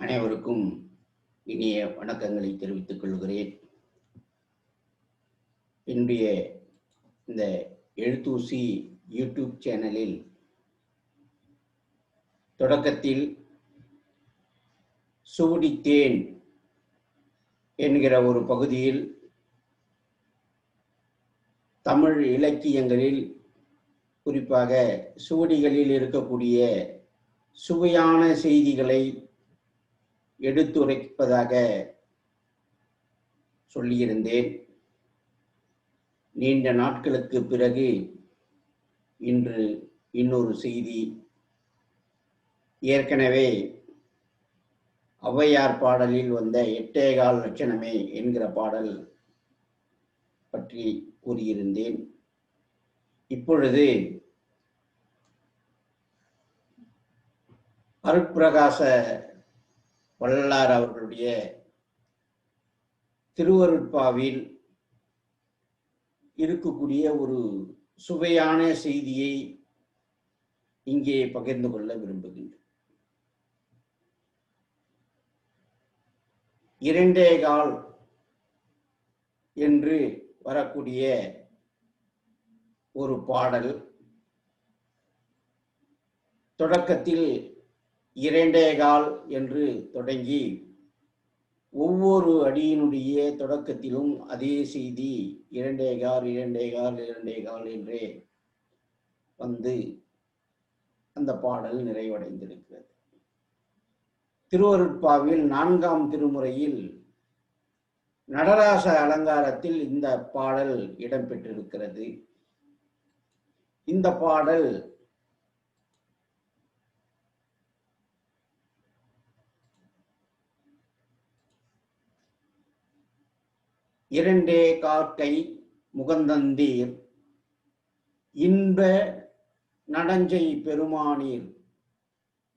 அனைவருக்கும் இனிய வணக்கங்களை தெரிவித்துக் கொள்கிறேன். என்னுடைய இந்த எழுத்தூசி யூடியூப் சேனலில் தொடக்கத்தில் சுவடித்தேன் என்கிற ஒரு பகுதியில் தமிழ் இலக்கியங்களில் குறிப்பாக சுவடிகளில் இருக்கக்கூடிய சுவையான செய்திகளை எடுத்துரைப்பதாக சொல்லியிருந்தேன். நீண்ட நாட்களுக்கு பிறகு இன்று இன்னொரு செய்தி. ஏற்கனவே ஔவையார் பாடலில் வந்த 8.25 லட்சணமே என்கிற பாடல் பற்றி கூறியிருந்தேன். இப்பொழுது அருட்பிரகாச வள்ளலார் அவர்களுடைய திருவருட்பாவில் இருக்கக்கூடிய ஒரு சுவையான செய்தியை இங்கே பகிர்ந்து கொள்ள விரும்புகின்றேன். 2.25 என்று வரக்கூடிய ஒரு பாடல் தொடக்கத்தில் 2.25 என்று தொடங்கி ஒவ்வொரு அடியினுடைய தொடக்கத்திலும் அதே செய்தி 2.25 என்றே வந்து அந்த பாடல் நிறைவடைந்திருக்கிறது. திருவருட்பாவில் 4ஆம் திருமுறையில் நடராச அலங்காரத்தில் இந்த பாடல் இடம்பெற்றிருக்கிறது. இந்த பாடல் இரண்டே காக்கை முகந்தந்தீர் இன்ப நடஞ்சை பெருமானீர்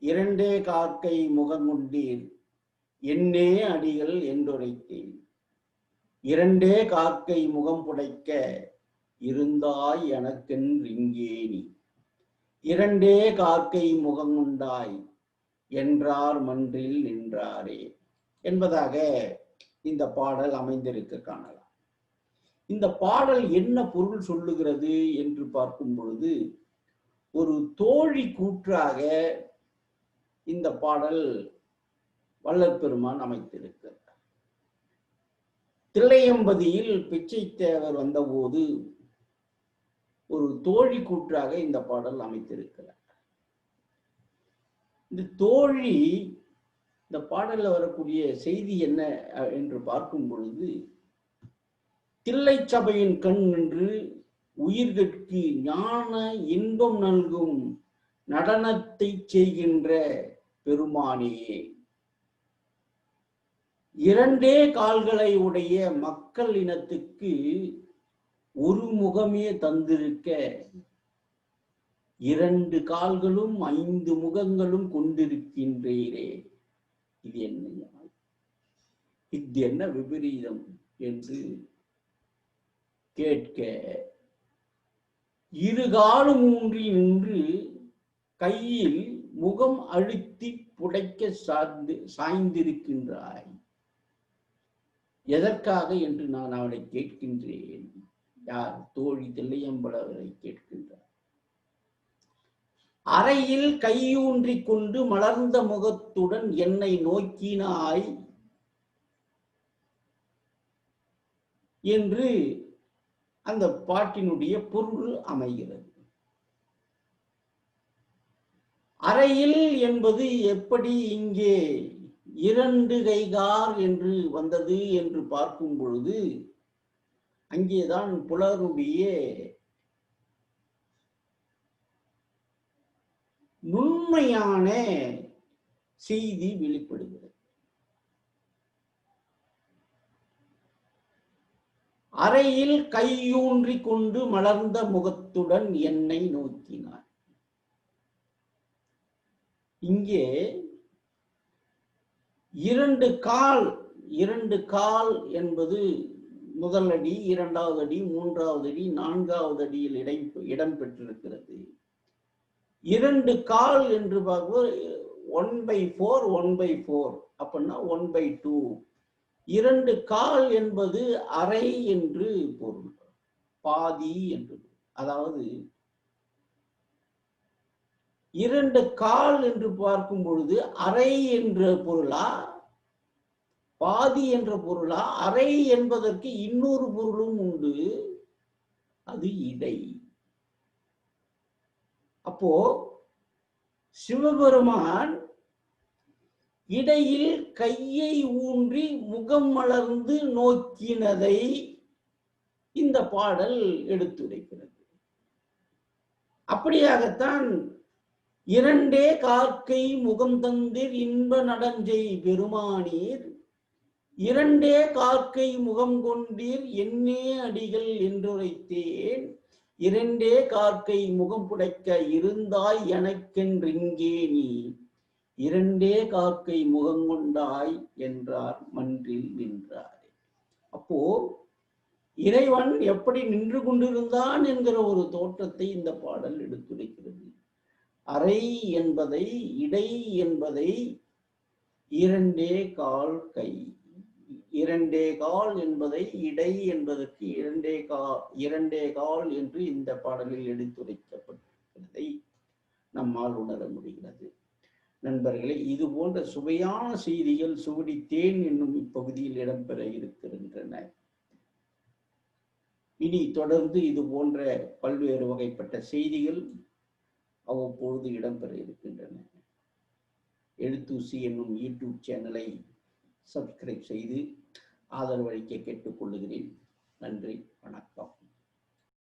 இரண்டே காக்கை முகங்குண்டீர் என்னே அடிகள் என்றுரைத்தேன் இரண்டே காக்கை முகம் புடைக்க இருந்தாய் எனக்கென்றிங்கேனி இரண்டே காக்கை முகங்குண்டாய் என்றார் மன்றில் நின்றாரே என்பதாக இந்த பாடல் அமைந்திருக்க காணலாம். இந்த பாடல் என்ன பொருள் சொல்லுகிறது என்று பார்க்கும் பொழுது ஒரு தோழி கூற்றாக இந்த பாடல் வள்ளல் பெருமான் அமைத்திருக்கிறார். தில்லையம்பதியில் பிச்சை தேவர் வந்தபோது ஒரு தோழி கூற்றாக இந்த பாடல் அமைத்திருக்கிறார். இந்த தோழி இந்த பாடலில் வரக்கூடிய செய்தி என்ன என்று பார்க்கும் பொழுது, தில்லை சபையின் கண் நின்று உயிர்கட்கு ஞான இன்பம் நல்கும் நடனத்தை செய்கின்ற பெருமானியே, இரண்டே கால்களை உடைய மக்கள் இனத்துக்கு ஒரு முகமே தந்திருக்க 2 கால்களும் 5 முகங்களும் கொண்டிருக்கின்றீரே, இது என்ன இது என்ன விபரீதம் என்று கேட்க, 2 காலும் ஊன்றி நின்று கையில் முகம் அழுத்தி புடைக்க சாய்ந்திருக்கின்றாய், எதற்காக என்று நான் அவளை கேட்கின்றேன். யார்? தோழி தில்லையம்பலவரை கேட்கின்றார். அறையில் கையூன்றி கொண்டு மலர்ந்த முகத்துடன் என்னை நோக்கினாய் என்று அந்த பாட்டினுடைய பொருள் அமைகிறது. அறையில் என்பது எப்படி இங்கே 2 கைகார் என்று வந்தது என்று பார்க்கும் பொழுது அங்கேதான் புலருடைய நுண்மையான செய்தி வெளிப்படுகிறது. அறையில் கையூன்றி கொண்டு மலர்ந்த முகத்துடன் என்னை நோக்கினார். இங்கே 2 கால் என்பது முதல் அடி, 2வது அடி, 3வது அடி, 4வது அடியில் இடம் பெற்றிருக்கிறது. 2 கால் என்று பார்க்கும்போது 1/4 1/4 அப்படின்னா 1/2. 2 கால் என்பது அரை என்று பொருள், பாதி என்று. அதாவது 2 கால் என்று பார்க்கும் பொழுது அரை என்ற பொருளா, பாதி என்ற பொருளா? அரை என்பதற்கு இன்னொரு பொருளும் உண்டு, அது இடை. அப்போ சிவபெருமான் இடையில் கையை ஊன்றி முகம் மலர்ந்து நோக்கினதை இந்த பாடல் எடுத்துரைக்கிறது. அப்படியாகத்தான் இரண்டே கார்க்கை முகம் தந்தீர் இன்ப நடஞ்சை பெருமானீர், இரண்டே கார்க்கை முகம் கொண்டீர் என்னே அடிகள் என்றுரைத்தேன், இரண்டே கார்க்கை முகம் புடைக்க இருந்தாய் எனக்கென்றிங்கே நீ, இரண்டே கார்க்கை முகம் கொண்டாய் என்றார் மன்றில் நின்றார். அப்போ இறைவன் எப்படி நின்று கொண்டிருந்தான் என்கிற ஒரு தோற்றத்தை இந்த பாடல் எடுத்துரைக்கிறது. அரை என்பதை, இடை என்பதை, இரண்டே கால் கை, இரண்டே கால் என்பதை இடை என்பதற்கு இரண்டே கால் என்று இந்த பாடலில் எடுத்துரைக்கப்பட்டிருக்கிறதை நம்மால் உணர முடிகிறது. நண்பர்களே, இது போன்ற சுவையான செய்திகள் சுவடித்தேன் என்னும் இப்பகுதியில் இடம்பெற இருக்கின்றன. இனி தொடர்ந்து இது போன்ற பல்வேறு வகைப்பட்ட செய்திகள் அவ்வப்பொழுது இடம்பெற இருக்கின்றன. எழுத்தூசி என்னும் யூடியூப் சேனலை சப்ஸ்கிரைப் செய்து ஆதரவளிக்க கேட்டுக்கொள்கிறேன். நன்றி, வணக்கம்.